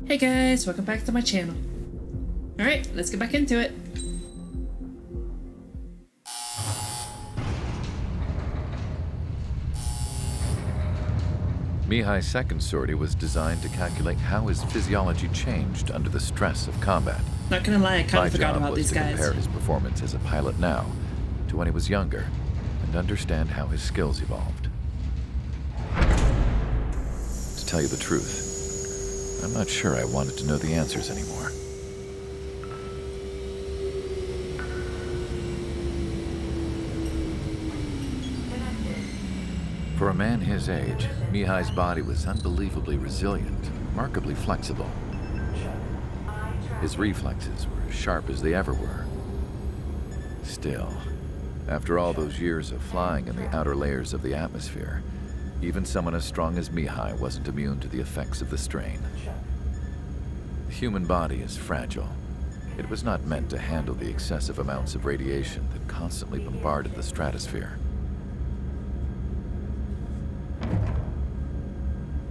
Hey guys, welcome back to my channel. Alright, let's get back into it. Mihai's second sortie was designed to calculate how his physiology changed under the stress of combat. Not gonna lie, I kind My of forgot job about was these to guys. compare his performance as a pilot now to when he was younger and understand how his skills evolved. To tell you the truth, I'm not sure I wanted to know the answers anymore. For a man his age, Mihai's body was unbelievably resilient, remarkably flexible. His reflexes were as sharp as they ever were. Still, after all those years of flying in the outer layers of the atmosphere, even someone as strong as Mihai wasn't immune to the effects of the strain. The human body is fragile. It was not meant to handle the excessive amounts of radiation that constantly bombarded the stratosphere.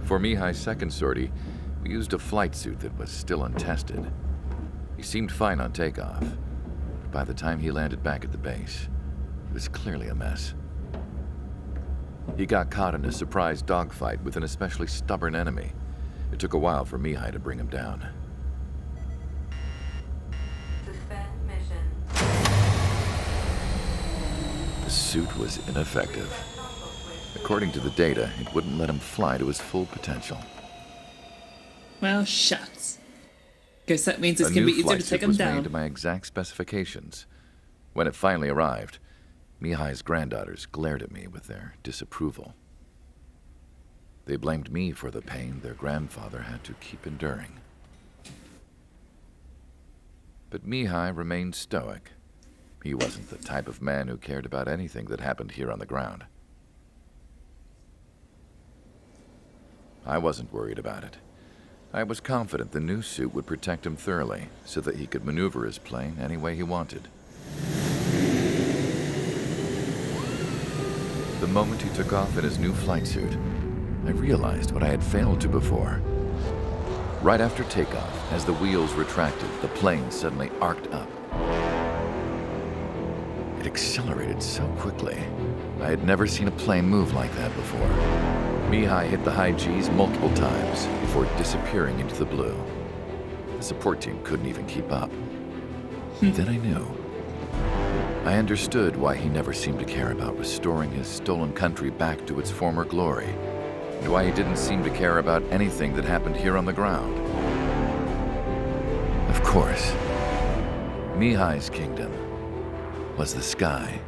For Mihai's second sortie, we used a flight suit that was still untested. He seemed fine on takeoff, but by the time he landed back at the base, it was clearly a mess. He got caught in a surprise dogfight with an especially stubborn enemy. It took a while for Mihai to bring him down. Suspend mission. The suit was ineffective. According to the data, it wouldn't let him fly to his full potential. Well, shucks. Guess that means it's A gonna be new easier flight to suit take them was made down. to my exact specifications. When it finally arrived, Mihai's granddaughters glared at me with their disapproval. They blamed me for the pain their grandfather had to keep enduring. But Mihai remained stoic. He wasn't the type of man who cared about anything that happened here on the ground. I wasn't worried about it. I was confident the new suit would protect him thoroughly so that he could maneuver his plane any way he wanted. The moment he took off in his new flight suit, I realized what I had failed to before. Right after takeoff, as the wheels retracted, the plane suddenly arced up. It accelerated so quickly. I had never seen a plane move like that before. Mihai hit the high G's multiple times before disappearing into the blue. The support team couldn't even keep up. Then I knew. I understood why he never seemed to care about restoring his stolen country back to its former glory, and why he didn't seem to care about anything that happened here on the ground. Of course, Mihai's kingdom was the sky.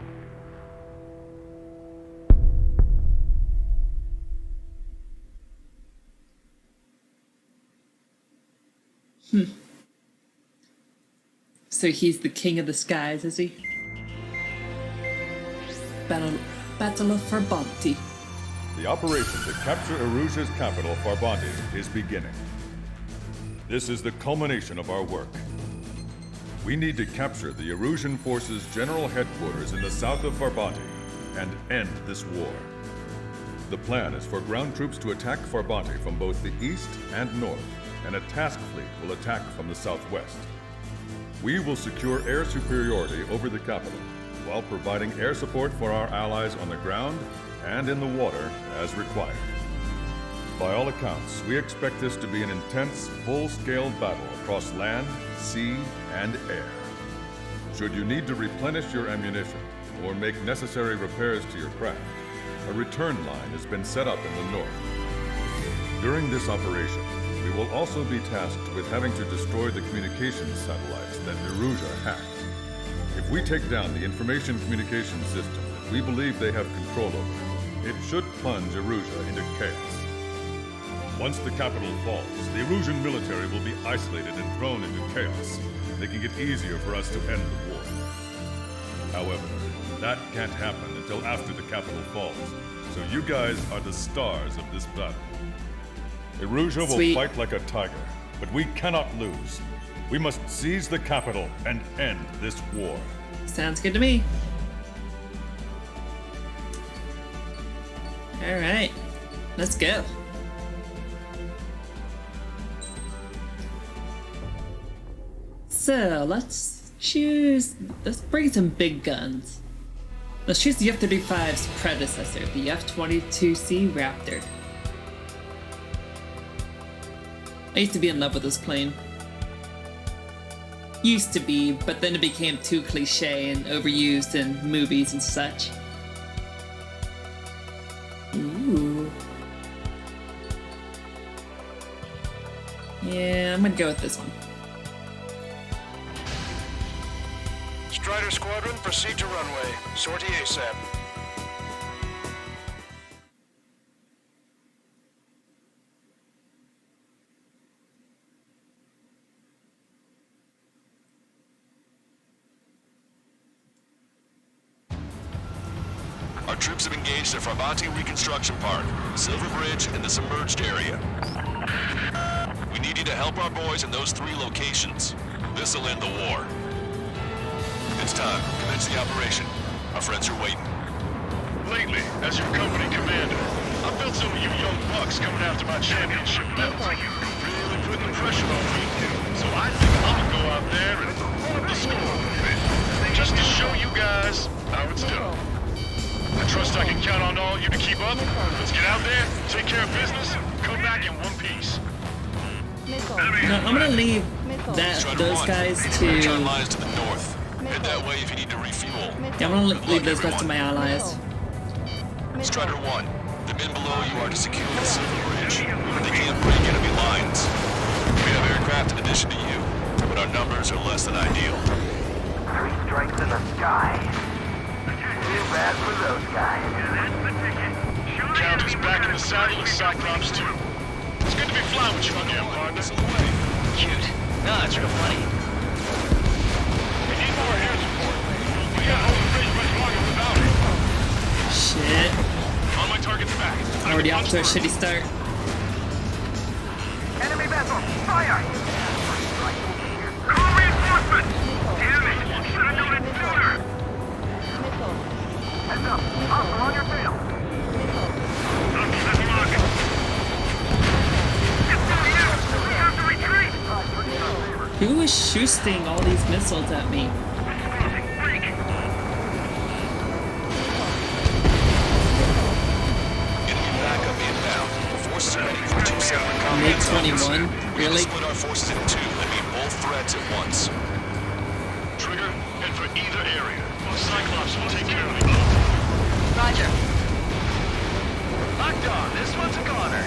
So he's the king of the skies, is he? Battle of Farbanti. The operation to capture Erusia's capital, Farbanti, is beginning. This is the culmination of our work. We need to capture the Erusian forces' general headquarters in the south of Farbanti and end this war. The plan is for ground troops to attack Farbanti from both the east and north, and a task fleet will attack from the southwest. We will secure air superiority over the capital, while providing air support for our allies on the ground and in the water as required. By all accounts, we expect this to be an intense, full-scale battle across land, sea, and air. Should you need to replenish your ammunition or make necessary repairs to your craft, a return line has been set up in the north. During this operation, we will also be tasked with having to destroy the communications satellites that Erusia hacked. If we take down the information communication system that we believe they have control over, it should plunge Erusia into chaos. Once the capital falls, the Erusian military will be isolated and thrown into chaos, making it easier for us to end the war. However, that can't happen until after the capital falls, so you guys are the stars of this battle. Erusia will Sweet. fight like a tiger, but we cannot lose. We must seize the capital and end this war. Sounds good to me. Alright, let's go. So let's bring some big guns. Let's choose the F-35's predecessor, the F-22C Raptor. I used to be in love with this plane. Used to be, but then it became too cliche and overused in movies and such. Ooh. Yeah, I'm gonna go with this one. Strider Squadron, proceed to runway. Sortie ASAP. Our troops have engaged at Farbanti Reconstruction Park, Silver Bridge, and the submerged area. We need you to help our boys in those 3 locations. This'll end the war. It's time. Commence the operation. Our friends are waiting. Lately, as your company commander, I've felt some of you young bucks coming after my championship belt. Really putting the pressure on me. So I think I'm gonna go out there and run up the score a bit. Just to show you guys how it's done. I trust I can count on all you to keep up. Let's get out there, take care of business, come back in one piece. No, I'm gonna leave those guys to. Turn lines to the north. Head that way if you need to refuel. Yeah, I'm gonna leave those guys to my allies. Strider 1, the men below you are to secure the Silver Bridge. They can't break enemy lines. We have aircraft in addition to you, but our numbers are less than ideal. 3 strikes in the sky. Too bad for those guys. Count is back in the saddle as Cyclops 2. It's good to be flying with you again, partner. Cute. No, it's real funny. We need more air support. We can't hold the bridge much longer without it. Shit. On my target's back. Already off to a shitty start. Enemy vessel, fire! Call reinforcements! Damn it! Should have known it sooner! Heads up, hostile on your tail. Who is shooting all these missiles at me? Enemy backup inbound. The forces are ready for 2 separate combat zones. MiG-21? We have to Really? split our forces in 2 and meet both threats at once. Trigger, head for either area. Cyclops will take care of you both. Roger. Locked on. This one's a goner.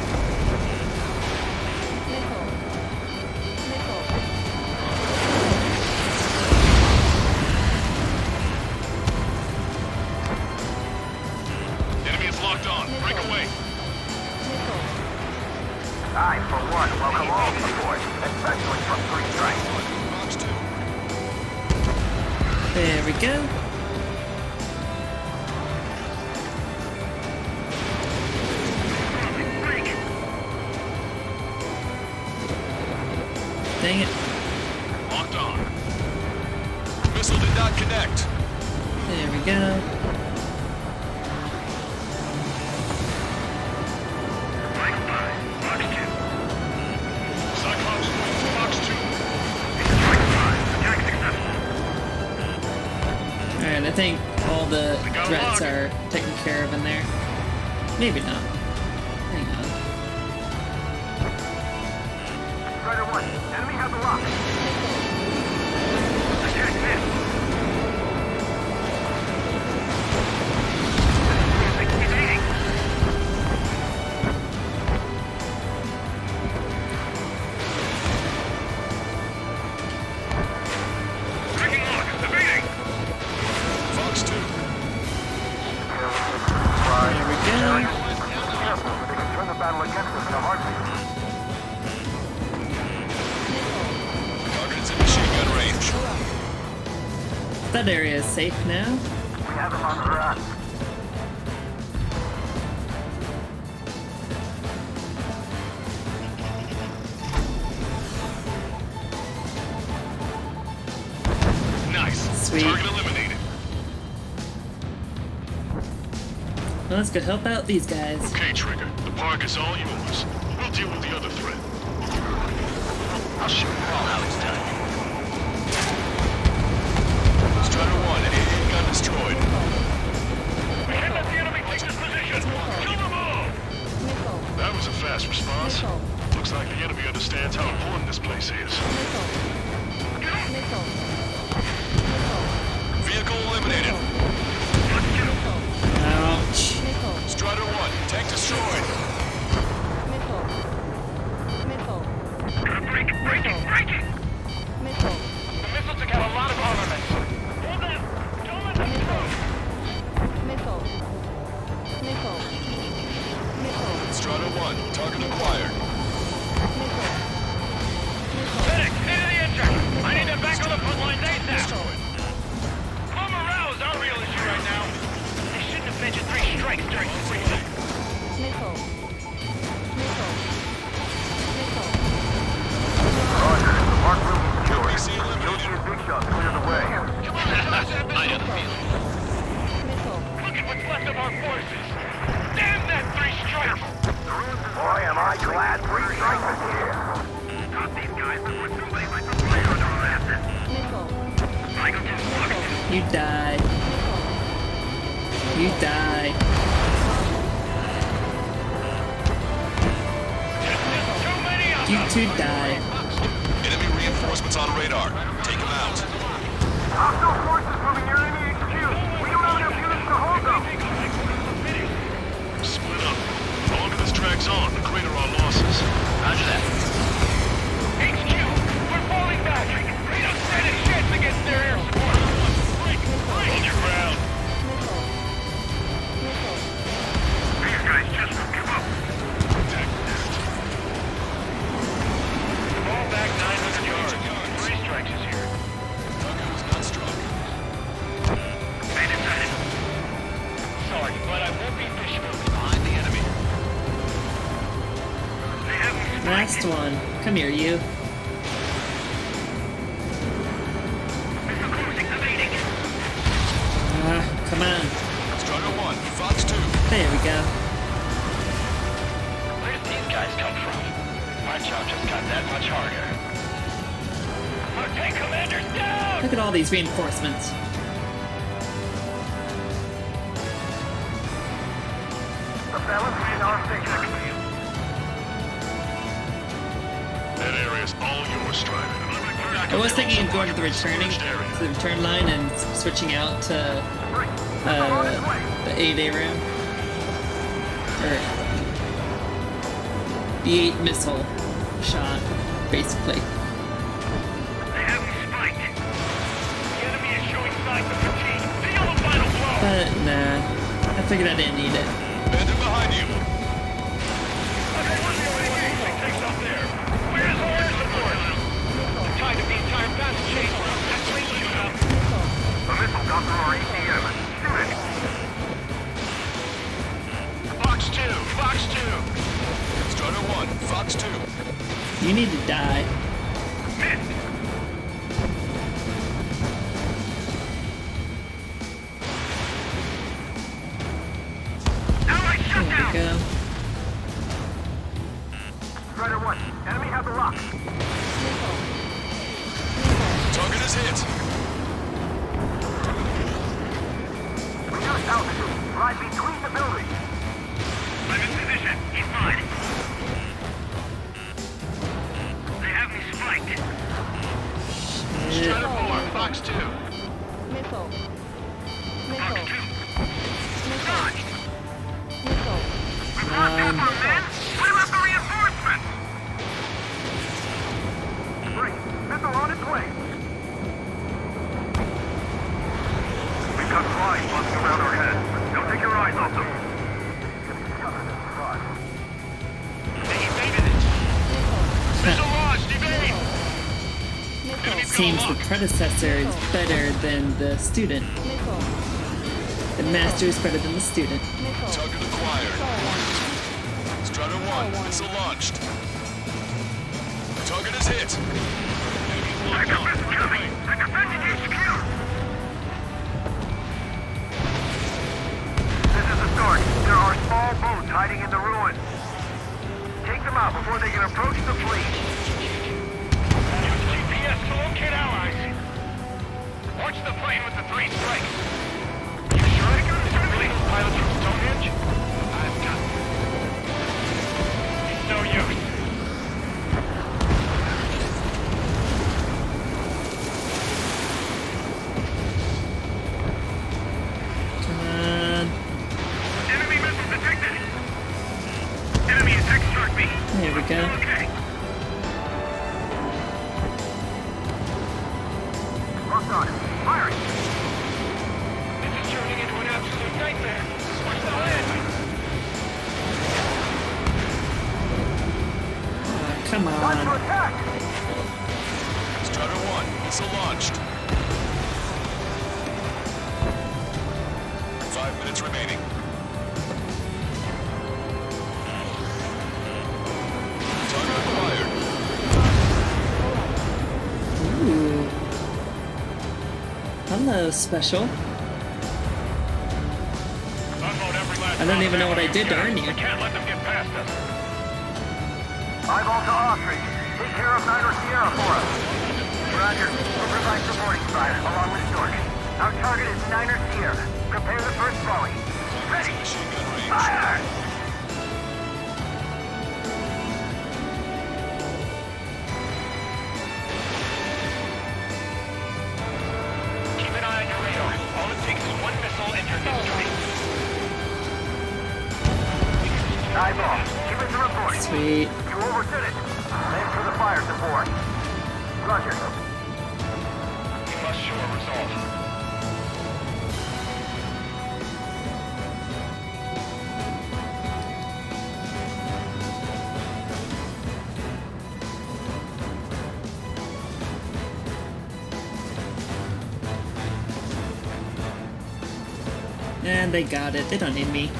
Enemy is locked on. Break away. I, for one, welcome all support, especially from 3 strikes. Box 2. There we go. Dang it. Locked on. Missile did not connect. There we go. Cyclops, Fox 2. Alright, I think all the threats are taken care of in there. Maybe not. Hang on. Strider 1, enemy has a lock. Attack this. Fox 2. There we go. Careful, they can turn the battle against us in a heartbeat. Target is in machine gun range. That area is safe now. We have them on the run. Nice. Sweet. Target eliminated. Well, let's go help out these guys. Okay, Trigger. The park is all yours. We'll deal with the other threat. I'll show you all how it's done. understands how important this place is. Vehicle eliminated. Ouch. Strider 1, tank destroyed. The missile took out a lot of armament. Hold up! Don't let them through! Strider 1, target acquired. Medic, into the engine! I need them back on the front lines ASAP! Low morale is our real issue right now. They shouldn't have mentioned 3 strikes during this briefing. Roger. The park room is secured. PC eliminated. Your big shot clear the way. I know the feeling. Look at what's left of our forces! Damn that 3 strikes! Boy, am I glad 3 strikes is here. Stop these guys before somebody lights a fire on our asses. You die. You die. Too many of You them! two die. Enemy reinforcements on radar. Take them out. Hostile forces moving near enemy HQ. We don't have enough units to hold them. Split up. The longer this drags on, the greater our losses. Roger that. HQ, we're falling back. We don't stand a chance against their air support. Hold your ground. These guys just won't give up. Attack that. Fall back 900 yards. 3 strikes is here. Target was not struck. Made it sighted. Sorry, but I won't be fishing behind the enemy. They have me. Last one. Come here, you. Come on. Strider 1, Fox 2. There we go. Where did these guys come from? My job just got that much harder. Our tank commander's down! Look at all these reinforcements. The balance is in our favor. That area's all yours, Strider. I was thinking of going to the return line and switching out to the 8A room. Or the 8 missile shot, basically. They have me spiked. The enemy is showing signs of fatigue. Deal the final blow! But nah, I figured I didn't need it. Bandit behind you. Okay, what's the only way he takes up there? Where's all air support? The tide of the entire battle changed. That's what you have. The missile got through our ECM. Shoot it. Fox 2! Fox 2! Strider 1, Fox 2. You need to die. Missed! Allied There shutdown! we go. Strider 1, enemy have the lock. Target is hit. Reduce altitude. Right between the buildings. I'm in position. He's mine. They have me spiked. Shit. Strider 4, Fox 2. Fox 2. Dodged! We lost that one, man! What about the reinforcements? Great. Missile on its way. We've got flies buzzing around our heads. Don't take your eyes off them. They evaded it. Missile launched! Evade! Enemy's Seems gonna the lock. predecessor is better than the student. The master is better than the student. Target acquired. Strider 1, missile launched. Target is hit. Backup is coming! I'm defending HQ! This is the start. There are small boats hiding in the ruins. Take them out before they can approach the fleet. Use GPS to locate allies. Watch the plane with the 3 strikes. You sure I got it? Please, pilot from Stonehenge? I've got it. It's no use. Strider 1, missile launched. 5 minutes remaining. Target acquired. Ooh. Hello, special. Unload every last I don't even know what I did to earn you. We can't let them get past us. Eyeball to Ostrich. Take care of Niner Sierra for us. Roger. We'll provide supporting fire along with Stork. Our target is Niner Sierra. Prepare the first volley. Ready. Machine gun range. Fire! Keep an eye on your radar. All it takes is one missile and you're in street. Eyeball. Give us a report. Sweet. You overstood it. Thanks for the fire support. Roger. We must show a result. And they got it. They don't need me.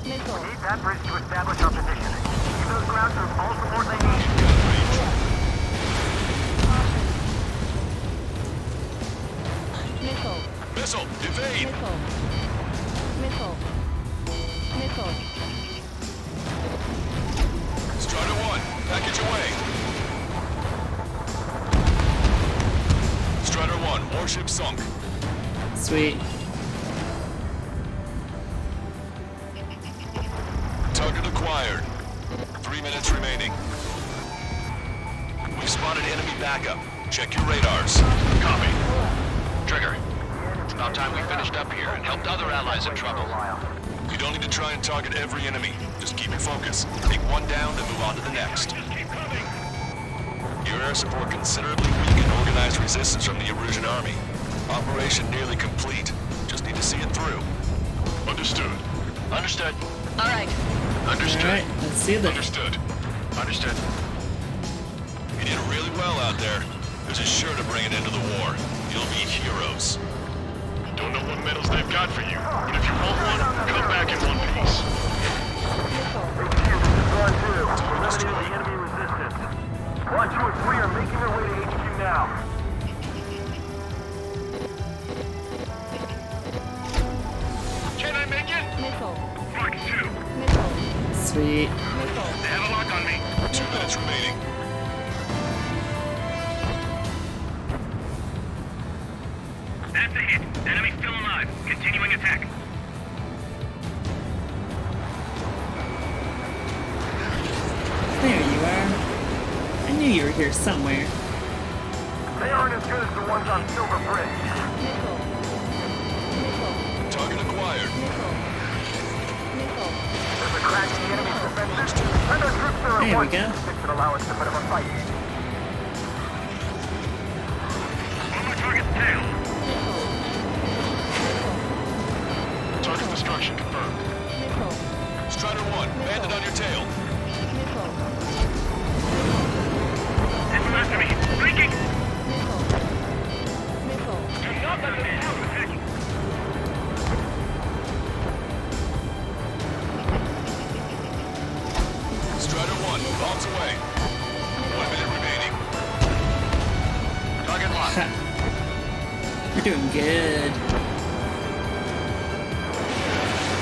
We need that bridge to establish our position. Give those ground troops all support they need. Missile. Missile, evade! Missile. Missile. Missile. Strider 1, package away. Strider 1, warship sunk. Sweet. Target acquired. 3 minutes remaining. We've spotted enemy backup. Check your radars. Copy. Trigger. It's about time we finished up here and helped other allies in trouble. You don't need to try and target every enemy. Just keep your focus. Take one down and move on to the next. Your air support considerably weakened organized resistance from the Erusian army. Operation nearly complete. Just need to see it through. Understood. Understood. All right. Understood. Alright, let's see this. Understood. Understood. You did really well out there. This is sure to bring an end to the war. You'll be heroes. Don't know what medals they've got for you, but if you want one, come back in one piece. HQ, this is Ron 2. We're limiting the enemy resistance. 1, 2, and 3 are making their way to HQ now. Can I make it? Missile. Fox 2. Missile. Sweet. Missile. They have a lock on me. 2 minutes remaining. That's a hit. Enemy still alive. Continuing attack. There you are. I knew you were here somewhere. They aren't as good as the ones on Silver Bridge. Missile. Missile. Target acquired. Missile. Missile. There's a crack in the enemy's defenses. Send our troops there at There we once. go. This should allow us to put up a fight. On my target's tail. Target destruction confirmed. Missile. Strider 1, bandit on your tail. Missile. It's after me. Breaking. Missile. Missile. Do not let them out. Attacking. Strider 1, bombs away. 1 minute remaining. Target locked. Ha. You're doing good.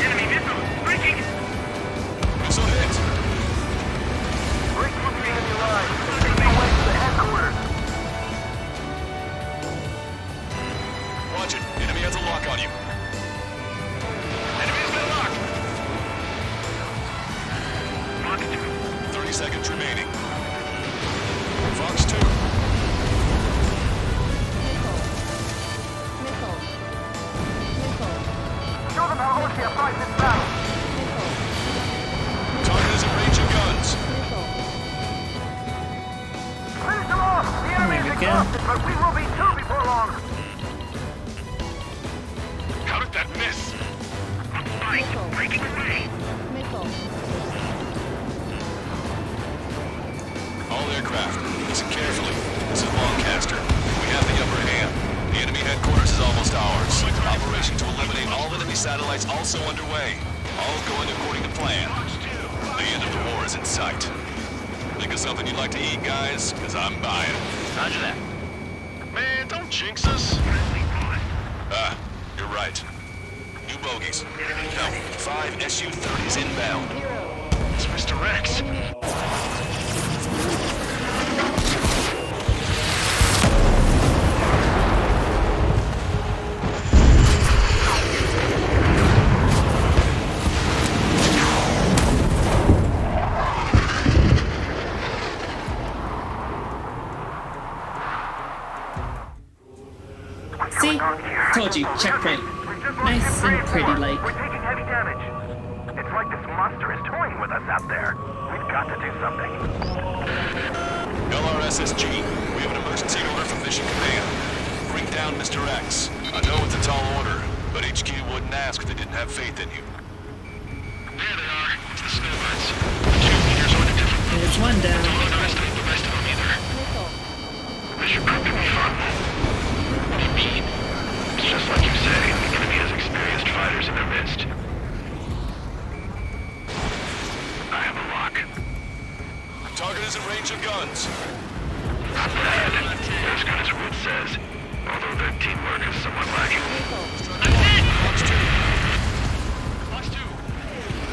Enemy missile. Breaking. Missile hit. Break through the enemy line. Make your way to the headquarters. Watch it. Enemy has a lock on you. Enemy has been locked. Fox 2. 30 seconds remaining. Fox 2. Missile. Missile. Missile. Show them how OCF fights this battle. Missile. Target is in range of guns. Missile. Finish them off. The enemy There is we go. exhausted, but we will be too before long. Count it fight's also underway. All going according to plan. The end of the war is in sight. Think of something you'd like to eat, guys? Because I'm buying. Roger that. Man, don't jinx us. Ah, you're right. New bogeys. No, 5 Su-30s inbound. It's Mr. Rex. See? Told you, checkpoint. Nice and pretty like. We're taking heavy damage. It's like this monster is toying with us out there. We've got to do something. LRSSG, we have an emergency order from Mission Command. Bring down Mr. X. I know it's a tall order, but HQ wouldn't ask if they didn't have faith in you. There they are. It's the snowbirds. The 2 meters on a different. There's one down. Don't underestimate the rest of them either. Missile. This should prove to be fun. What do you mean? It's just like you say. The enemy has experienced fighters in their midst. I have a lock. Target is in range of guns. Not bad. As good as Wood says. Although their teamwork is somewhat lacking. Box 2. Box 2.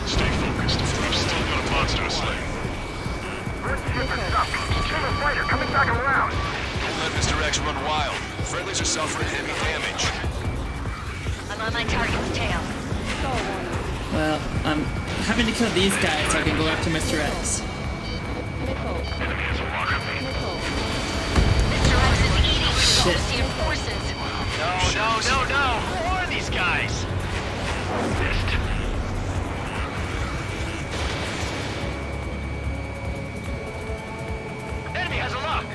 Stay focused. We've still got a monster to slay. Good ship is up. Team of fighter coming back around. Don't let Mr. X run wild. Friendlies are suffering heavy damage. I'm on my target's tail. Well, I'm having to kill these guys so I can go after Mr. X. Missile. Enemy has a lock on me. Missile. Mr. X is eating Missile. Celestial forces. No. Who are these guys? Missed. Enemy has a lock.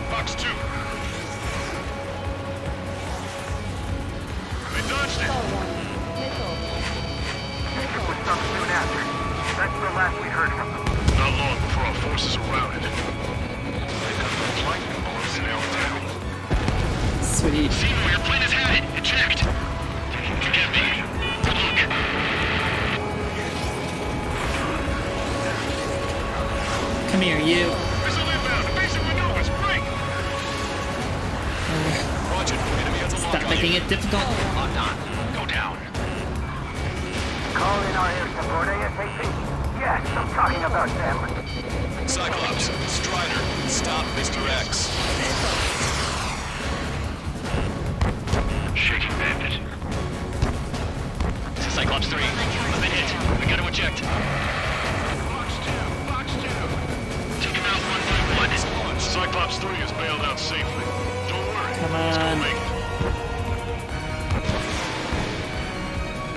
Box 2. They dodged it. Missile. Ship was sunk soon after. That's the last we heard from them. Not long before our forces are routed. They got the flight close nailed down. Sweet. Seymour, your plane is headed. Eject. Forgive me. Look. Come here, you. Missile inbound. Basic maneuvers. Break. Roger, enemy has a lock Stop on making you. it difficult. Locked on. Go down. Call in our air support ASAP. Yes, I'm talking about them. Cyclops, Strider, stop Mr. X. Shaking bandit. This is Cyclops 3. I'm in hit. We gotta eject. Box 2. Take him out one by one. Cyclops 3 is bailed out safely. Don't worry. Come He's gonna on. make it.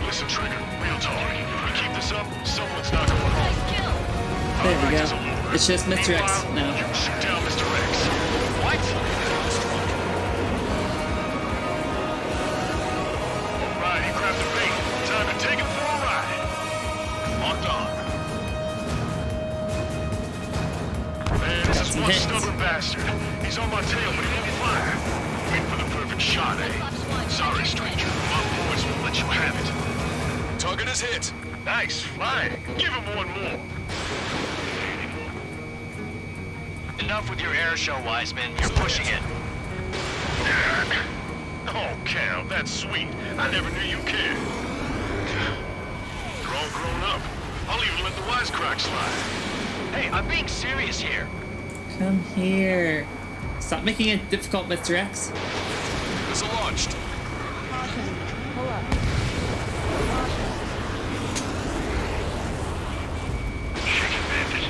Listen, Trigger. Real talk. If we keep this up, someone's not going home. There we go. It's just Mr. X now. You can shoot down Mr. X. What? Right, he grabbed the bait. Time to take him for a ride. Locked on. Man, this is some one hits. stubborn bastard. He's on my tail, but he didn't fire. Waiting for the perfect shot, eh? Sorry, stranger. My boys won't let you have it. Target is hit. Nice, flying. Give him one more. Enough with your air show, Wiseman. You're pushing it. Oh, Cal, that's sweet. I never knew you cared. You're all grown up. I'll even let the wisecrack slide. Hey, I'm being serious here. Come here. Stop making it difficult, Mr. X. Missile launched. Caution. Pull up. Caution. Shaking bandit.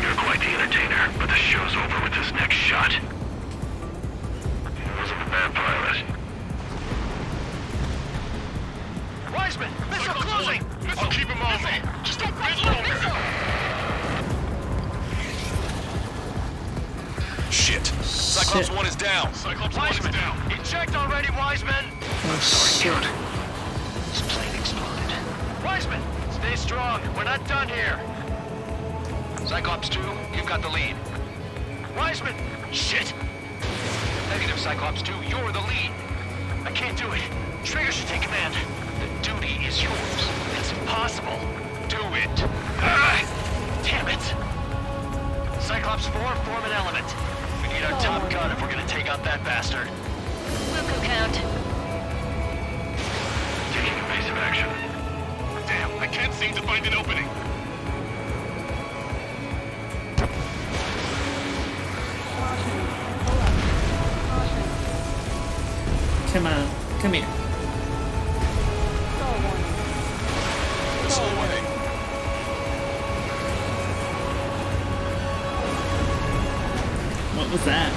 You're quite the entertainer, but the show's over with this next shot. He wasn't a bad pilot. Wiseman, missile closing. I'll keep him on me. Just a bit longer. Shit. Cyclops Shit. 1 is down. Cyclops 1 is down. Eject already, Wiseman. Oh, shit. His plane exploded. Wiseman, stay strong. We're not done here. Cyclops 2, you've got the lead. Wiseman! Shit! Negative, Cyclops 2, you're the lead. I can't do it. Trigger should take command. The duty is yours. It's impossible. Do it. Ah, damn it! Cyclops 4, form an element. We need our top gun if we're gonna take out that bastard. Wilco count. Taking evasive action. Damn, I can't seem to find an opening. Caution. Pull up. Caution. Come on, come here. Stall warning. Missile away. What was that?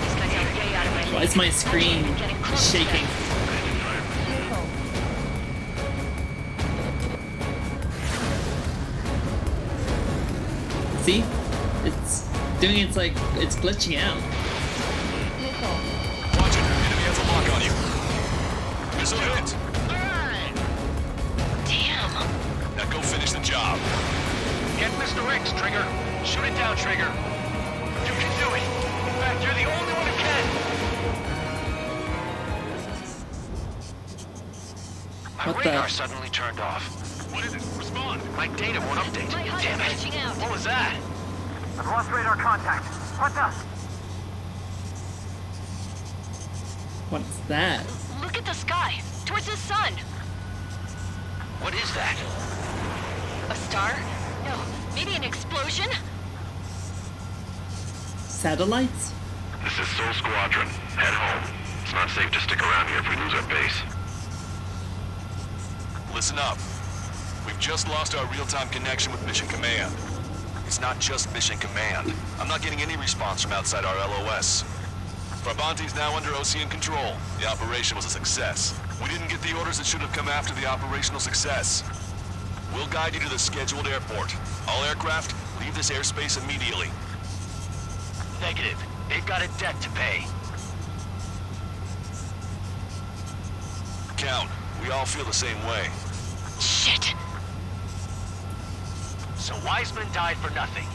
This guy's out way out of my Why league. is my screen Getting close shaking? Missile. See? It's doing it's like it's glitching out. Missile. Watch it. Enemy has a lock on you. Missile hit. Damn. Now go finish the job. Get Mr. X, Trigger. Shoot it down, Trigger. You can do it. In fact, you're the only one who can. My What the- radar suddenly turned off. What is it? Respond. My data won't update. My HUD Damn is it. glitching out. What was that? I've lost radar contact. What's up? What's that? Look at the sky. Towards the sun. What is that? A star? No. Maybe an explosion? Satellites? This is Soul Squadron. Head home. It's not safe to stick around here if we lose our base. Listen up. We've just lost our real-time connection with Mission Command. It's not just Mission Command. I'm not getting any response from outside our LOS. Farbanti's now under Ocean control. The operation was a success. We didn't get the orders that should have come after the operational success. We'll guide you to the scheduled airport. All aircraft, leave this airspace immediately. Negative. They've got a debt to pay. Count, we all feel the same way. Shit. So Wiseman died for nothing.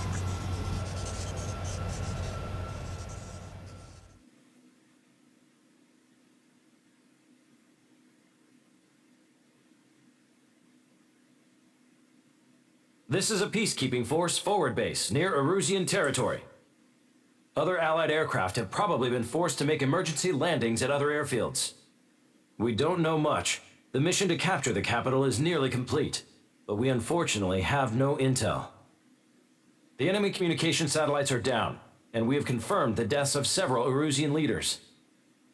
This is a peacekeeping force forward base near Erusian territory. Other Allied aircraft have probably been forced to make emergency landings at other airfields. We don't know much. The mission to capture the capital is nearly complete, but we unfortunately have no intel. The enemy communication satellites are down, and we have confirmed the deaths of several Erusian leaders.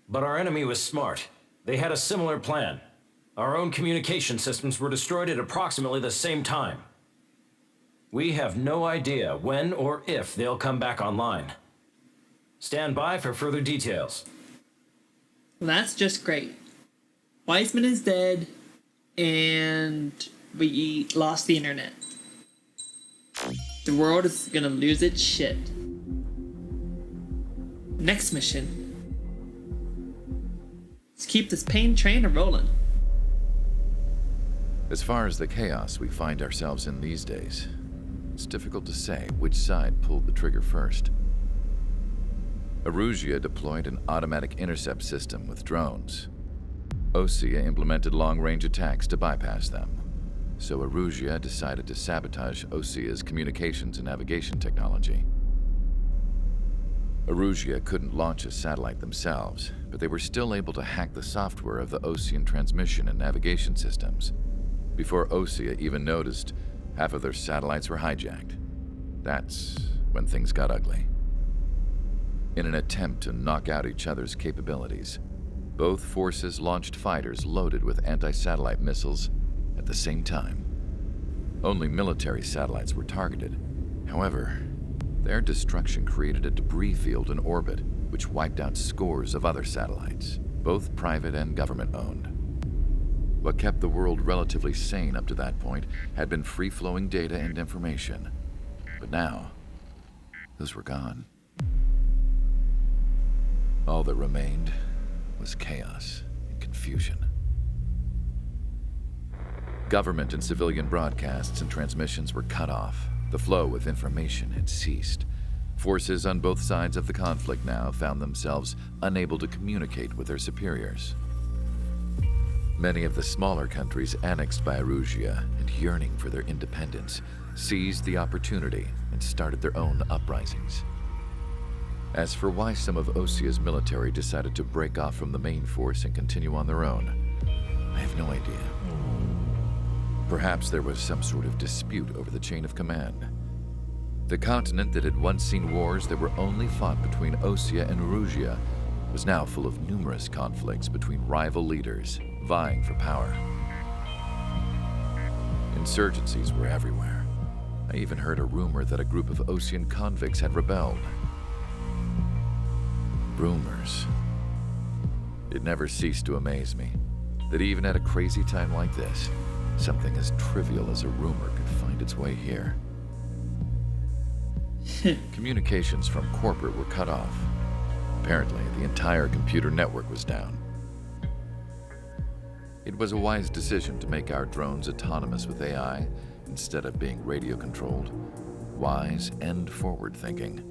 But our enemy was smart. They had a similar plan. Our own communication systems were destroyed at approximately the same time. We have no idea when or if they'll come back online. Stand by for further details. Well, that's just great. Wiseman is dead, and we lost the internet. The world is gonna lose its shit. Next mission. Let's keep this pain train a-rolling. As far as the chaos we find ourselves in these days, it's difficult to say which side pulled the trigger first. Erusia deployed an automatic intercept system with drones. Osea implemented long-range attacks to bypass them. So Erusia decided to sabotage Osea's communications and navigation technology. Erusia couldn't launch a satellite themselves, but they were still able to hack the software of the Osean transmission and navigation systems. Before Osea even noticed, half of their satellites were hijacked. That's when things got ugly. In an attempt to knock out each other's capabilities, both forces launched fighters loaded with anti-satellite missiles at the same time. Only military satellites were targeted. However, their destruction created a debris field in orbit, which wiped out scores of other satellites, both private and government-owned. What kept the world relatively sane up to that point had been free-flowing data and information. But now, those were gone. All that remained was chaos and confusion. Government and civilian broadcasts and transmissions were cut off. The flow of information had ceased. Forces on both sides of the conflict now found themselves unable to communicate with their superiors. Many of the smaller countries annexed by Erusia and yearning for their independence seized the opportunity and started their own uprisings. As for why some of Osia's military decided to break off from the main force and continue on their own, I have no idea. Perhaps there was some sort of dispute over the chain of command. The continent that had once seen wars that were only fought between Osia and Erusia was now full of numerous conflicts between rival leaders vying for power. Insurgencies were everywhere. I even heard a rumor that a group of Osian convicts had rebelled. Rumors. It never ceased to amaze me that even at a crazy time like this, something as trivial as a rumor could find its way here. Communications from corporate were cut off. Apparently, the entire computer network was down. It was a wise decision to make our drones autonomous with AI instead of being radio-controlled. Wise and forward-thinking.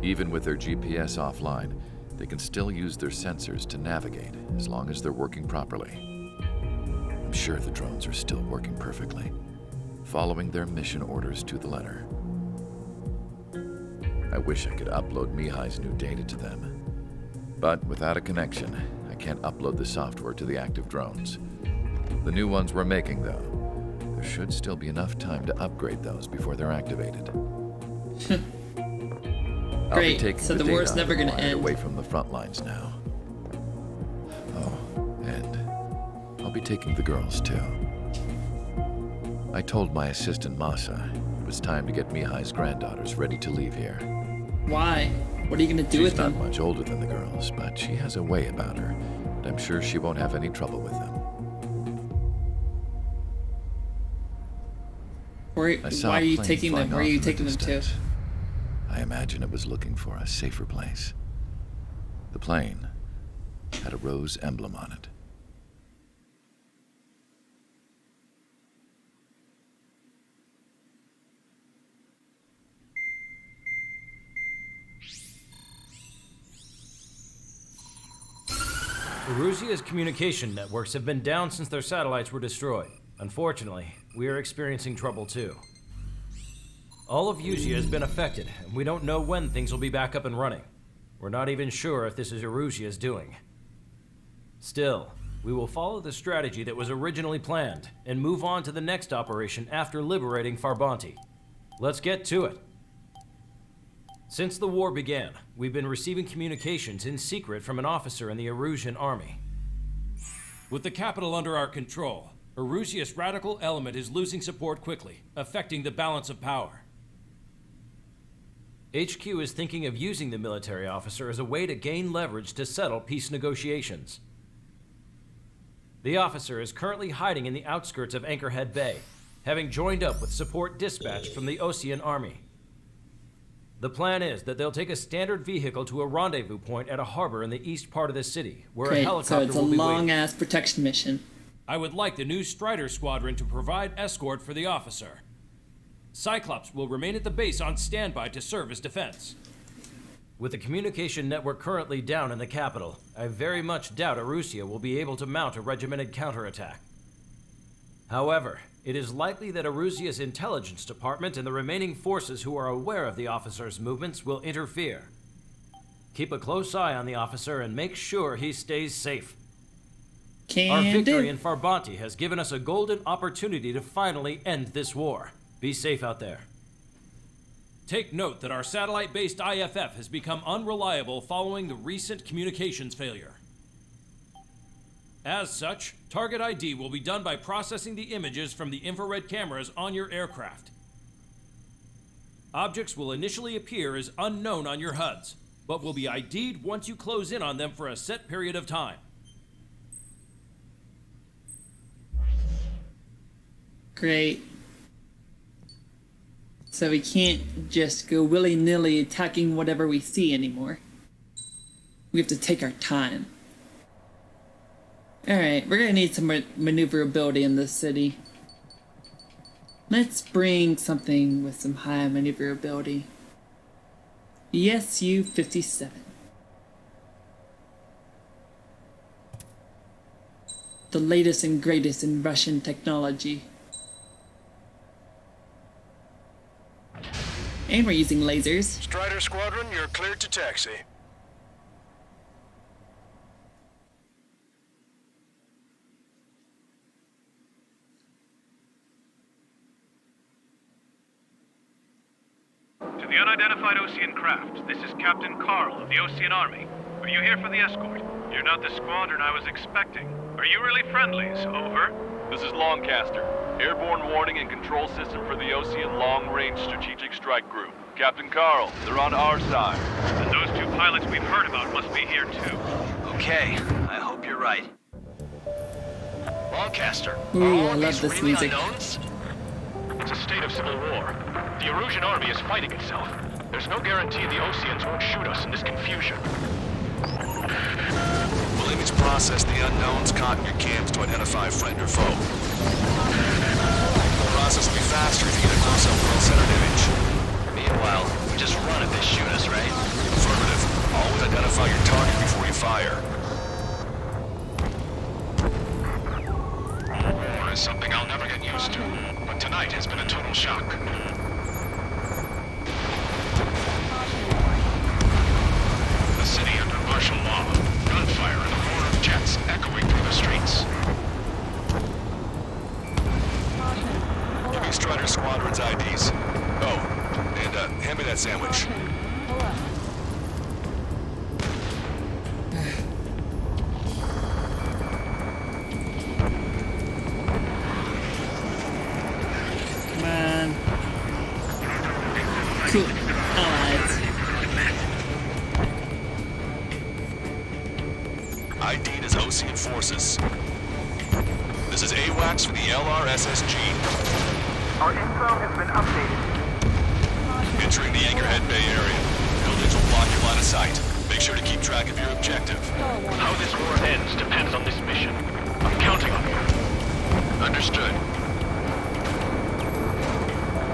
Even with their GPS offline, they can still use their sensors to navigate as long as they're working properly. I'm sure the drones are still working perfectly, following their mission orders to the letter. I wish I could upload Mihai's new data to them. But without a connection, I can't upload the software to the active drones. The new ones we're making, though, there should still be enough time to upgrade those before they're activated. I'll be Great, taking so the data war's never gonna online end. away from the front lines now. Oh, and I'll be taking the girls too. I told my assistant Masa it was time to get Mihai's granddaughters ready to leave here. Why? What are you gonna do She's with not them? much older than the girls, but she has a way about her, and I'm sure she won't have any trouble with them. I saw Why are a you plane taking them? flying Where are off you in the taking them to? distance. I imagine it was looking for a safer place. The plane had a rose emblem on it. Erusia's communication networks have been down since their satellites were destroyed. Unfortunately, we are experiencing trouble too. All of Usia has been affected, and we don't know when things will be back up and running. We're not even sure if this is Erusia's doing. Still, we will follow the strategy that was originally planned, and move on to the next operation after liberating Farbanti. Let's get to it. Since the war began, we've been receiving communications in secret from an officer in the Erusian army. With the capital under our control, Erusia's radical element is losing support quickly, affecting the balance of power. HQ is thinking of using the military officer as a way to gain leverage to settle peace negotiations. The officer is currently hiding in the outskirts of Anchorhead Bay, having joined up with support dispatch from the Osean army. The plan is that they'll take a standard vehicle to a rendezvous point at a harbor in the east part of the city, where a Great, so helicopter it's a will be waiting. long-ass protection mission. I would like the new Strider Squadron to provide escort for the officer. Cyclops will remain at the base on standby to serve as defense. With the communication network currently down in the capital, I very much doubt Erusia will be able to mount a regimented counterattack. However, it is likely that Erusia's intelligence department and the remaining forces who are aware of the officer's movements will interfere. Keep a close eye on the officer and make sure he stays safe. Our victory in Farbanti has given us a golden opportunity to finally end this war. Be safe out there. Take note that our satellite-based IFF has become unreliable following the recent communications failure. As such, target ID will be done by processing the images from the infrared cameras on your aircraft. Objects will initially appear as unknown on your HUDs, but will be ID'd once you close in on them for a set period of time. Great. So we can't just go willy-nilly attacking whatever we see anymore. We have to take our time. Alright, we're gonna need some maneuverability in this city. Let's bring something with some high maneuverability. ESU-57. The latest and greatest in Russian technology. And we're using lasers. Strider Squadron, you're cleared to taxi. To the unidentified Ocean craft, this is Captain Carl of the Ocean Army. Are you here for the escort? You're not the squadron I was expecting. Are you really friendlies? Over. This is Longcaster. Airborne warning and control system for the Ocean Long Range Strategic Strike Group. Captain Carl, they're on our side. And those two pilots we've heard about must be here too. Okay, I hope you're right. Longcaster, Ooh, are all I of love these this really music. unknowns? It's a state of civil war. The Erusian army is fighting itself. There's no guarantee the Oceans won't shoot us in this confusion. We'll image process the unknowns caught in your cams to identify friend or foe. The process will be faster if you get a close-up well-centered image. Meanwhile, we just run if they shoot us, right? Affirmative. Always identify your target before you fire. War is something I'll never get used to, but tonight has been a total shock. The city under martial law, gunfire and a roar of jets echoing through the streets. Give me Strider Squadron's IDs. Oh, and hand me that sandwich. Come on. Cool. Allies. ID'd as Ocean Forces. This is AWACS for the LRSSG. Our info has been updated. Entering the Anchorhead Bay area. Buildings will block your line of sight. Make sure to keep track of your objective. How this war ends depends on this mission. I'm counting on you. Understood.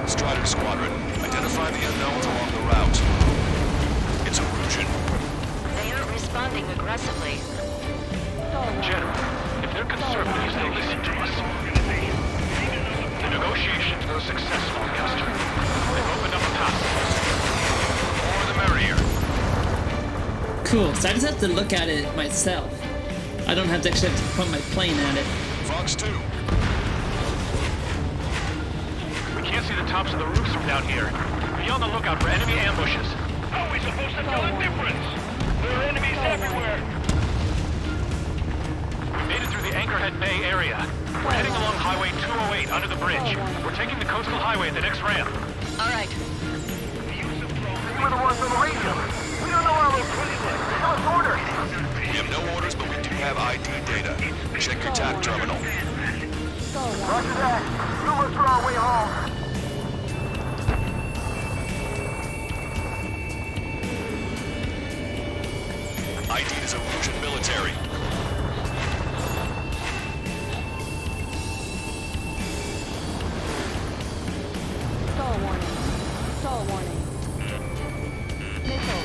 Strider Squadron, identify the unknowns along the route. It's Erusian. They aren't responding aggressively. General, if they're conservatives, they'll listen to us. The negotiations were successful yesterday. They've opened up a path. The more the merrier. Cool, so I just have to look at it myself. I don't have to actually have to point my plane at it. Fox 2. We can't see the tops of the roofs from down here. Be on the lookout for enemy ambushes. How are we supposed to tell the difference? There are enemies everywhere. We made it through the Anchorhead Bay area. We're heading along Highway 208 under the bridge. We're taking the coastal highway at the next ramp. All right. You were the ones on the radio. We don't know our location. Tell us orders. We have no orders, but we do have ID data. Check your TAC terminal. Roger that. We'll look for our way home. ID is Erusian military. Stall warning. Stall warning. Missile.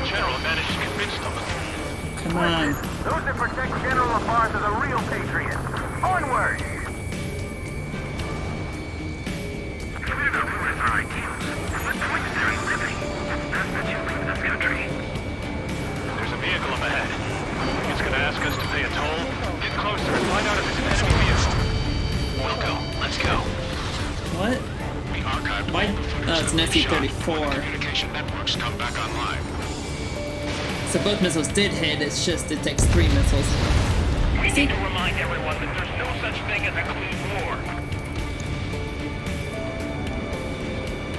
General managed to convince them. Come on. Those that protect General Lafarge are the real patriots. Onward! There's a vehicle up ahead. It's gonna ask us to pay a toll. Get closer and find out if it's an enemy vehicle. We'll go. Let's go. What? We archived Why? all the footage Oh, it's an that we shot. SU-34. When the communication networks come back online. So both missiles did hit, it's just it takes 3 missiles. We need to remind everyone that there's no such thing as a clean war.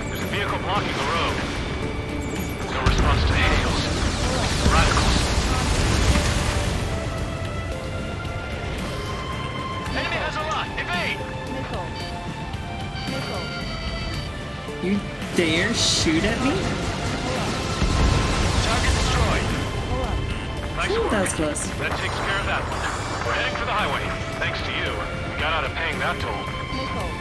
There's a vehicle blocking the road. No response to hails. Radicals. Enemy has a lot. Evade! Missile. Missile. You dare shoot at me? Target destroyed. Nice Ooh, work. that was close. That takes care of that one. We're heading for the highway. Thanks to you. We got out of paying that toll. Missile.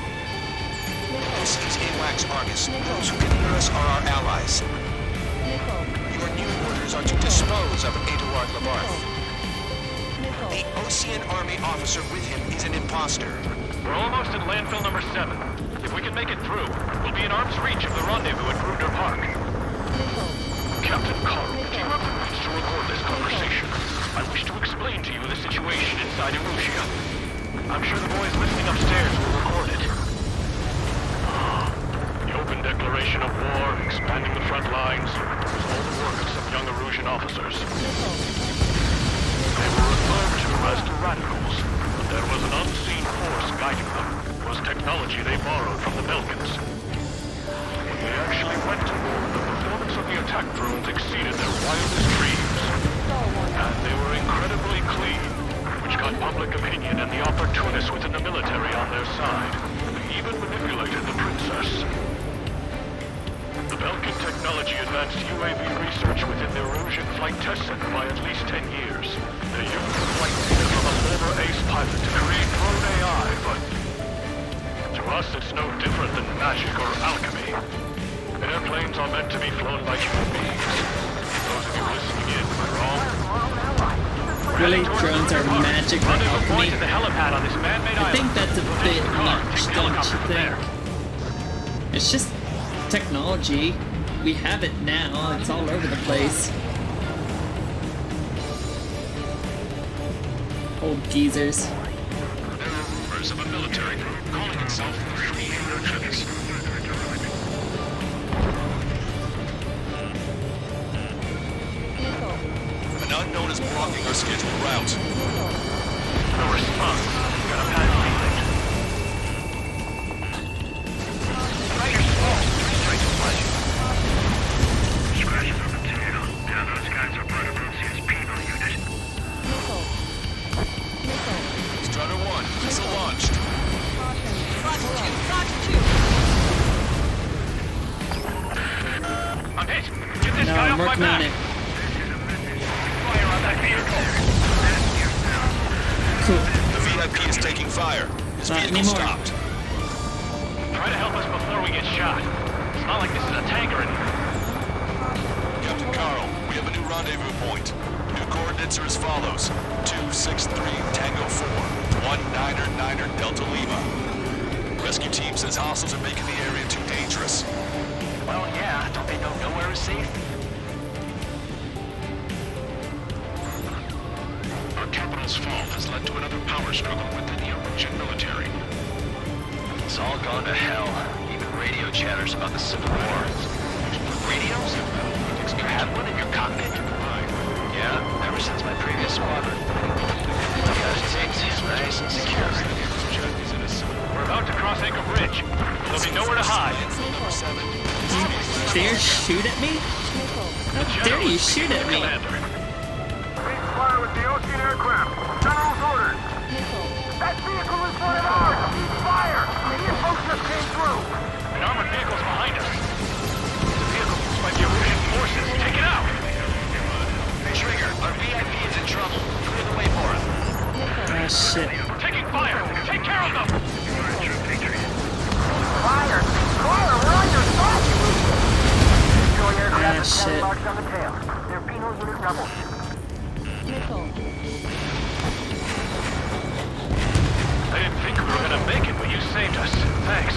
This is AWACS Argus. Those who can hear us are our allies. Missile. Your new orders are to dispose of Eduard Labarth. Missile. The Ocean Army officer with him is an imposter. We're almost at landfill number 7. If we can make it through, we'll be in arm's reach of the rendezvous at Gruner Park. Missile. Captain Carl, do you have the means to record this conversation? I wish to explain to you the situation inside Erusia. I'm sure the boys listening upstairs will record it. The open declaration of war, expanding the front lines, was all the work of some young Erusian officers. They were referred to as Tyrannicals, but there was an unseen force guiding them. It was technology they borrowed from the Belkans. When they actually went to war, the performance of the attack drones exceeded their wildest dreams. And they were incredibly clean, which got public opinion and the opportunists within the military on their side. They even manipulated the princess. The Belkan technology advanced UAV research within the Erusian Flight Test Center by at least 10 years. They used the flight data from a former ace pilot to create drone AI, but to us it's no different than magic or alchemy. Airplanes are meant to be flown by human beings. Those of you listening in are wrong. Really, drones are magic or alchemy? To the helipad on this man-made I think that's a bit much, don't you there. think? It's just technology. We have it now. It's all over the place. Old geezers. There are rumors of a military group calling itself the Free Erusians. An unknown is blocking our scheduled route. No response. Got a bad feeling. Strider's small. Strike a flash. Scratches on the tail. Yeah, those guys are part of Russia's penal unit. Missile. Missile. Strider 1, missile launched. I'm hit. Get this No, guy I'm off my working on back. it. Fire on that vehicle. Cool. The VIP is taking fire. His Not vehicle anymore. stopped. Try to help us before we get shot. It's not like this is a tanker anymore. Captain Carl, we have a new rendezvous point. New coordinates are as follows. 263 Tango 4, 1999 Delta Lima. Rescue team says hostiles are making the area too dangerous. Well, yeah, don't they know nowhere is safe? Our capital's fall has led to another power struggle within the Erusian military. It's all gone to hell. Even radio chatters about the Civil War. Radios? You have one in your cockpit? Yeah, ever since my previous squadron. Got it taped, nice and secure. We're about to cross Anchor Bridge. There'll be nowhere to hide. Dare shoot at me? How dare you shoot at me? Please fire with the Ocean aircraft. General's orders. That vehicle in front of ours. Cease fire. The info just came through. An armored vehicle's behind us. The vehicle used by the Erusian forces. Take it out! Trigger, our VIP is in trouble. Clear the way for him. Oh shit. Taking fire! Take care of them! Fire! Fire! We're on your side, you idiot! Destroy aircraft and shit. tally marks on the tail. They're penal unit rebels. Missile. I didn't think we were gonna make it, but you saved us. Thanks.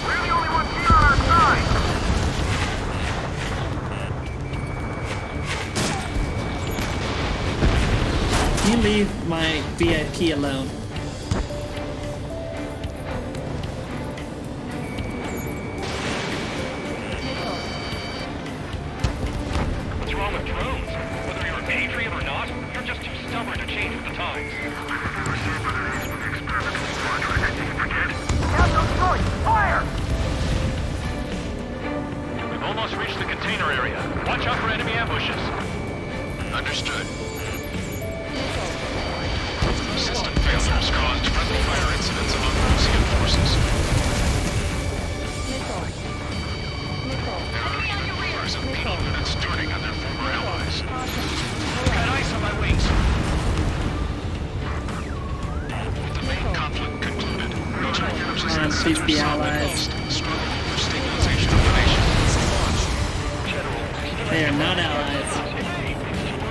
We're the only ones here on our side! You leave my VIP alone. What's wrong with drones? Whether you're a patriot or not, you're just too stubborn to change with the times. Captain Choice! Fire! We've almost reached the container area. Watch out for enemy ambushes. Understood. System failures caused friendly fire incidents among Russian forces. Missile. Missile. There are even rumors of penal units turning on their former allies. Got ice on my wings. With the main conflict concluded, Russian forces Come on, have These the allies. They are not allies.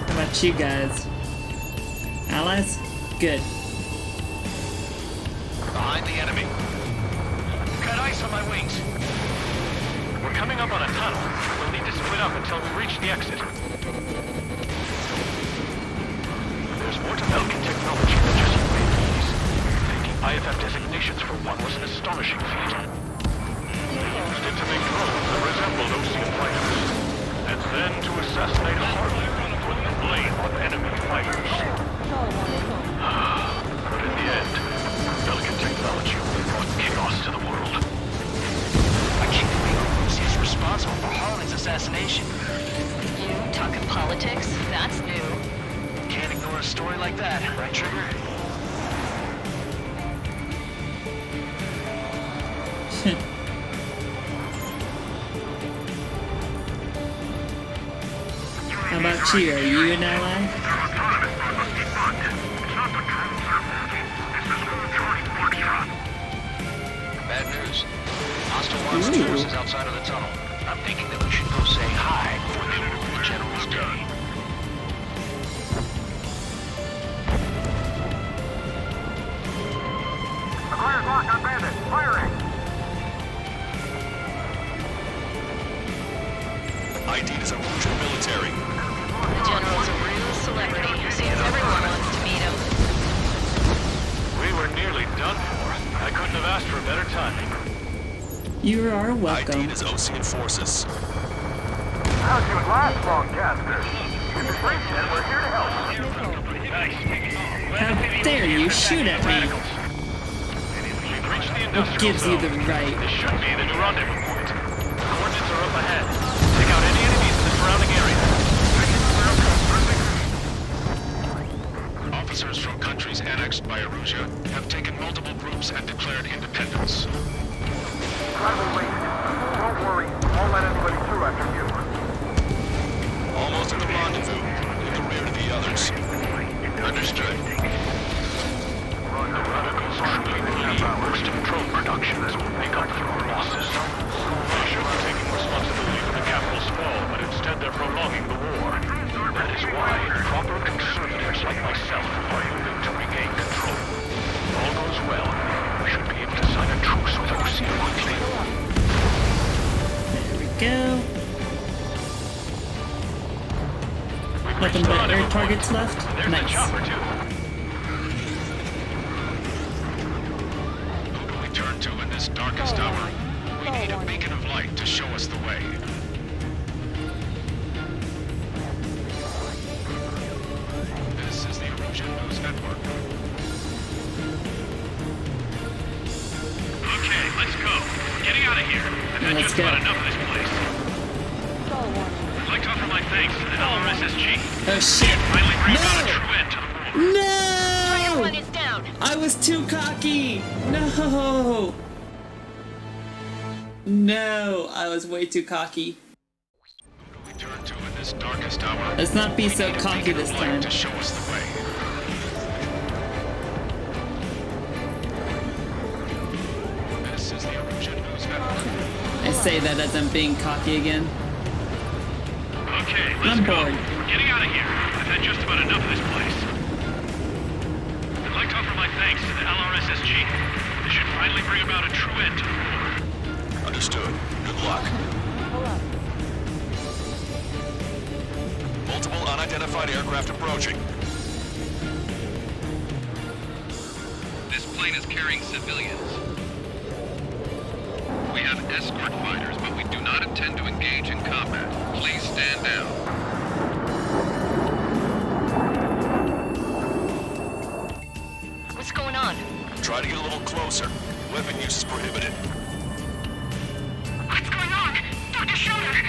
How about you guys? Allies? Good. Behind the enemy. Cut ice on my wings. We're coming up on a tunnel. We'll need to split up until we reach the exit. There's more to Belkin technology than just UAVs. Taking IFF designations for one was an astonishing feat. Used it to make drones that resembled Osean fighters. And then to assassinate Harley, putting the blame on enemy fighters. But in the end, Belkin technology only brought chaos to the world. I can't believe Lucy's responsible for Harley's assassination. You talking politics? That's new. Can't ignore a story like that, right, Trigger? How about you? Are you an ally? Bad news. Hostile Mars Troops is outside of the tunnel. I'm thinking that we should go say hi before they move the General's day. Acquired lock on bandit. Firing. ID is Erusian military. The General's a real celebrity. Seems everyone wants to meet him. We were nearly done for. I couldn't have asked for a better timing. You are welcome. ID is Osean forces. How's your last broadcaster? It's a great and we're here to help. How dare you shoot at me? What gives you the right? This should be the new rendezvous point. Coordinates are up ahead. Take out any enemies in the surrounding area. Officers from countries annexed by Erusia have taken multiple groups and declared independence. Friendly wait. Don't worry. Won't let anybody through after you. Almost at the rendezvous, in the rear of the others. Understood. The radicals should lead most of drone productions will make up for our losses. They should be taking responsibility for the capital's fall, but instead they're prolonging the war. That is why proper conservatives like myself are moving to regain control. If all goes well, we should be able to sign a truce with Osean quickly. There we go. Nothing but air targets left? There's the Nice. chopper too. Who do we turn to in this darkest hour? We need a beacon of light to show us the way. This is the Erusian News Network. Okay, let's go. We're getting out of here. I've had Let's just go. about enough of this place. I'd like to offer my thanks to the LRSSG. Oh shit. Finally bring about a No! true end to the war. No! One is down. I was too cocky! No! No, I was way too cocky. We turn to in this darkest hour. Let's not be so We need a cocky beacon this of light time. to show us the way. This is the Erusian News Network. I say that as I'm being cocky again. Okay, let's I'm go. bored. We're getting out of here. I've had just about enough of this place. I'd like to offer my thanks to the LRSSG. They should finally bring about a true end to the war. Understood. Good luck. Multiple unidentified aircraft approaching. This plane is carrying civilians. We have escort fighters, but we do not intend to engage in combat. Please stand down. What's going on? Try to get a little closer. Weapon use is prohibited. What's going on? Dr. Schroeder!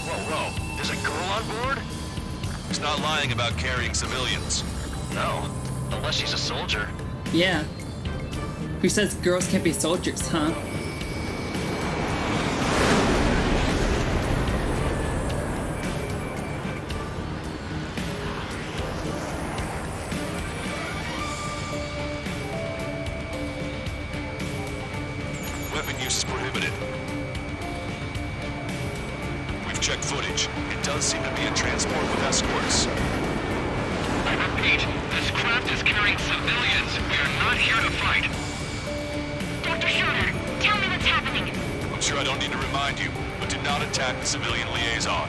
Whoa, there's a girl on board? It's not lying about carrying civilians. No, unless she's a soldier. Yeah. Who says girls can't be soldiers, huh? Weapon use is prohibited. We've checked footage. It does seem to be a transport with escorts. I repeat, this craft is carrying civilians. We are not here to fight. Dr. Schroeder, tell me what's happening. I'm sure I don't need to remind you, but do not attack the civilian liaison.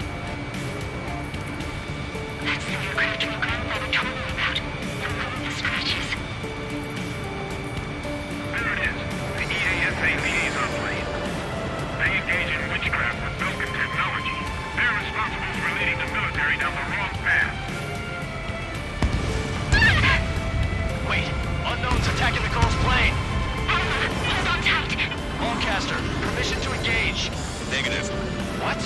That's the aircraft my grandfather told me about. The one with the scratches. There it is. The EASA liaison plane. They engage in witchcraft with Belkin technology. They're responsible for leading the military down the wrong path. Wait, unknown's attacking the Cole's plane. Hold on tight. Lancaster, permission to engage. Negative. What?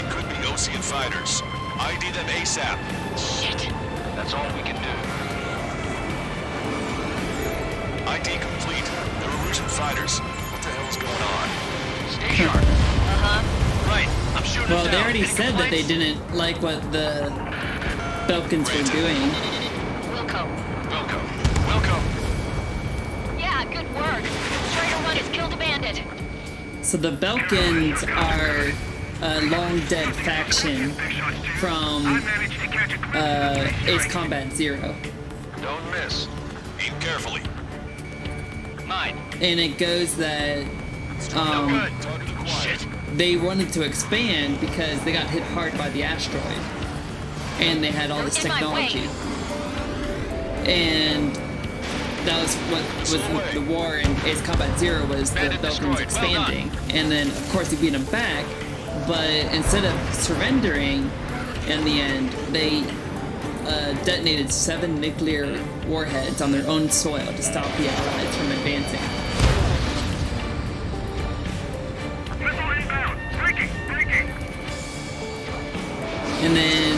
It could be Osean fighters. ID them ASAP. Shit. That's all we can do. ID complete. They're Erusian fighters. What the hell's going on? Stay sharp. Right, I'm shooting Well, us they down. already Any said that they complaints? didn't like what the Belkans were doing. Wilco. Wilco. Yeah, good work. Strider 1 has killed a bandit. So the Belkans are a long dead faction from Ace Combat Zero. Don't miss. Aim carefully. Mine. And it goes that No good. Target acquired. Shit. they wanted to expand because they got hit hard by the asteroid. And they had all this In my technology. And that was what was the war in Ace Combat Zero, was the Bandit Belkans destroyed. expanding. And then of course he beat them back, but instead of surrendering in the end, they detonated 7 nuclear warheads on their own soil to stop the Allies from advancing. Missile inbound. Breaking. And then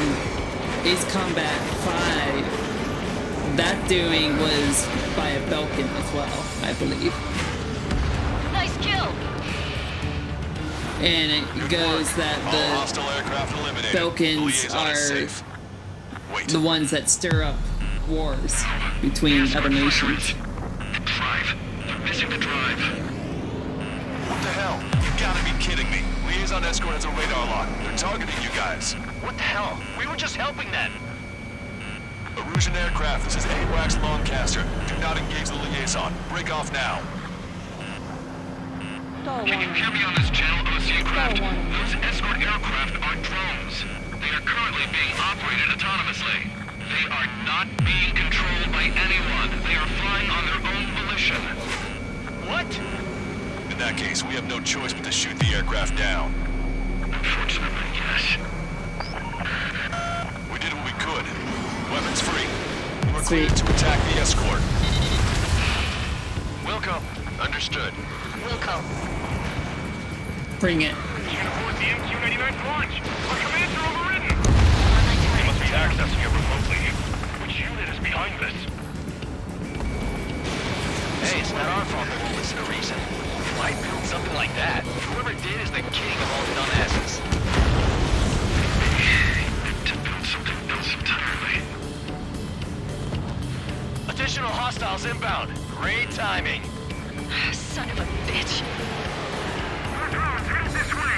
Ace Combat 5, that doing was by a Belkin as well, I believe. Nice kill. And it goes that All the hostile aircraft eliminated. Belkans Liaison is are safe. Wait. the ones that stir up wars between other nations. Drive. They're missing the drive. What the hell? You gotta be kidding me. Liaison escort has a radar lock. They're targeting you guys. What the hell? We were just helping them. Erusian aircraft, this is AWACS Lancaster. Do not engage the liaison. Break off now. Star Can you Warning. hear me on this channel, Osean craft? Star Warning. Those escort aircraft are drones. They are currently being operated autonomously. They are not being controlled by anyone. They are flying on their own volition. What? In that case, we have no choice but to shoot the aircraft down. Unfortunately, yes. We did what we could. Weapons free. We're Sweet. cleared to attack the escort. Wilco. Understood. Wilco. Bring it. Even aboard the MQ-99 launch. Our commands are overridden. They must be accessing it remotely. Which unit is behind this? Hey, it's not our fault they won't listen to reason. Why build something like that? Whoever did is the king of all dumbasses. To build something else entirely. Additional hostiles inbound. Great timing. Son of a bitch. Our drones headed this way.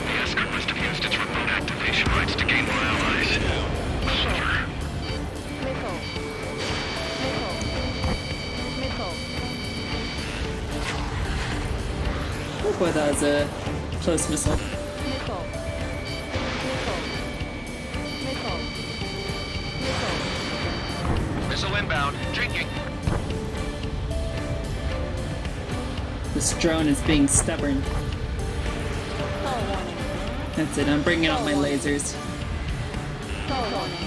The escort must have used its remote activation rights to gain more allies. Clever. Missile. Oh boy, that was a close missile. Missile inbound. Drinking. This drone is being stubborn. Star Warning. That's it, I'm bringing out my lasers. Star Warning.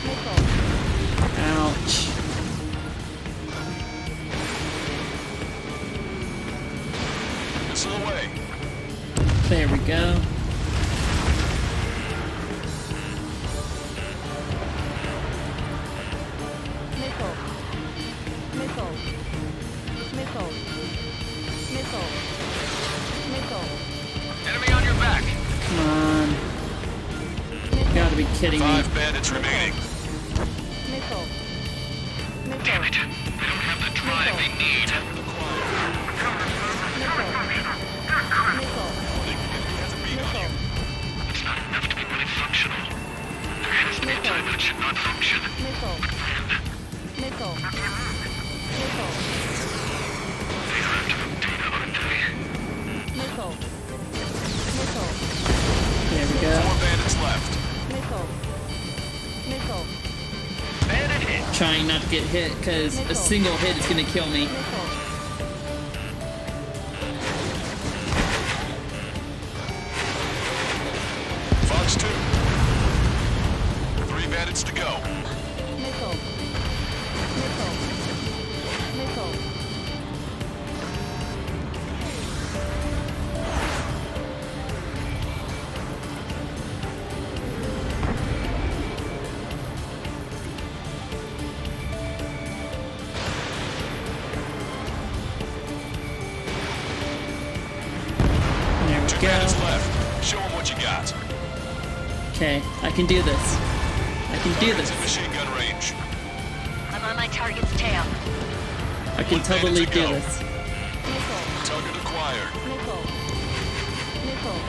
Missile. Ouch. Missile away. There we go. kidding me. 5 bandits remaining. Missile. Damn it. They don't have the drive they need. It's not enough to be fully functional. There has to be a time when it should not function. Missile. Missile. Missile. They aren't data, aren't they? Missile. Missile. There we go. 4 bandits left. Missile. Missile. Bandit hit. Trying not to get hit because a single hit is gonna kill me. Missile. Fox 2. 3 bandits to go. Missile. Missile. Missile. There we 2 go. bandits left. Show them what you got. Okay, I can do this. I can do It's this. in machine gun range. I'm on my target's tail. I can totally do this. Missile. Target acquired. Missile. Missile.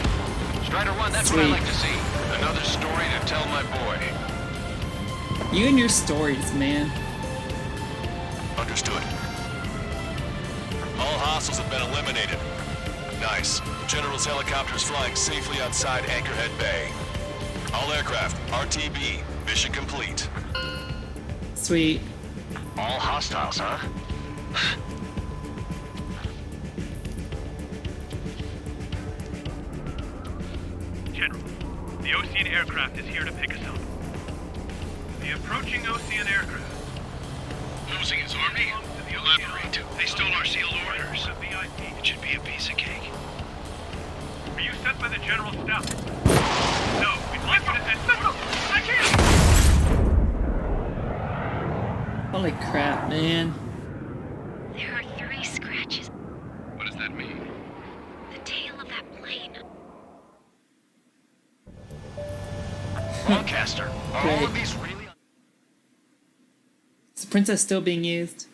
Strider 1, that's what I Sweet. like to see. Another story to tell my boy. You and your stories, man. Understood. All hostiles have been eliminated. Nice. General's helicopter is flying safely outside Anchorhead Bay. All aircraft, RTB, mission complete. Sweet. All hostiles, huh? General, the Ocean aircraft is here to pick us up. The approaching Ocean aircraft. Losing his army? Elaborate. They stole our sealed orders. It should be a piece of cake. Are you sent by the General's staff? No, we'd like you to send orders. I can't! Holy crap, man. There are 3 scratches. What does that mean? The tail of that plane. Lancaster, are all Great. of these really... Is the princess still being used?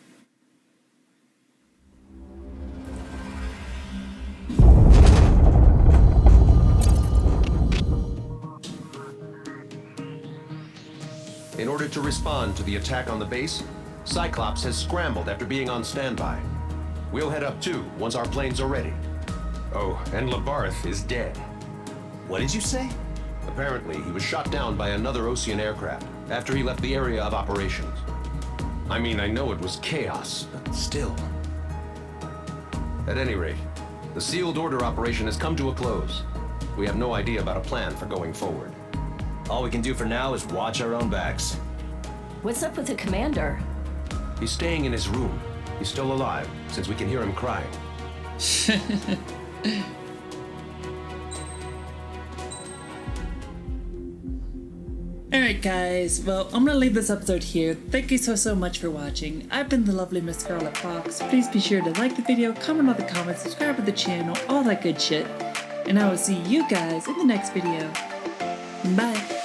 In order to respond to the attack on the base, Cyclops has scrambled after being on standby. We'll head up too once our planes are ready. Oh, and Labarth is dead. What did you say? Apparently, he was shot down by another Ocean aircraft after he left the area of operations. I mean, I know it was chaos, but still. At any rate, the sealed order operation has come to a close. We have no idea about a plan for going forward. All we can do for now is watch our own backs. What's up with the commander? He's staying in his room. He's still alive, since we can hear him crying. Alright guys, well, I'm gonna leave this episode here. Thank you so much for watching. I've been the lovely Miss Scarlet Fox. Please be sure to like the video, comment on the comments, subscribe to the channel, all that good shit. And I will see you guys in the next video. Bye.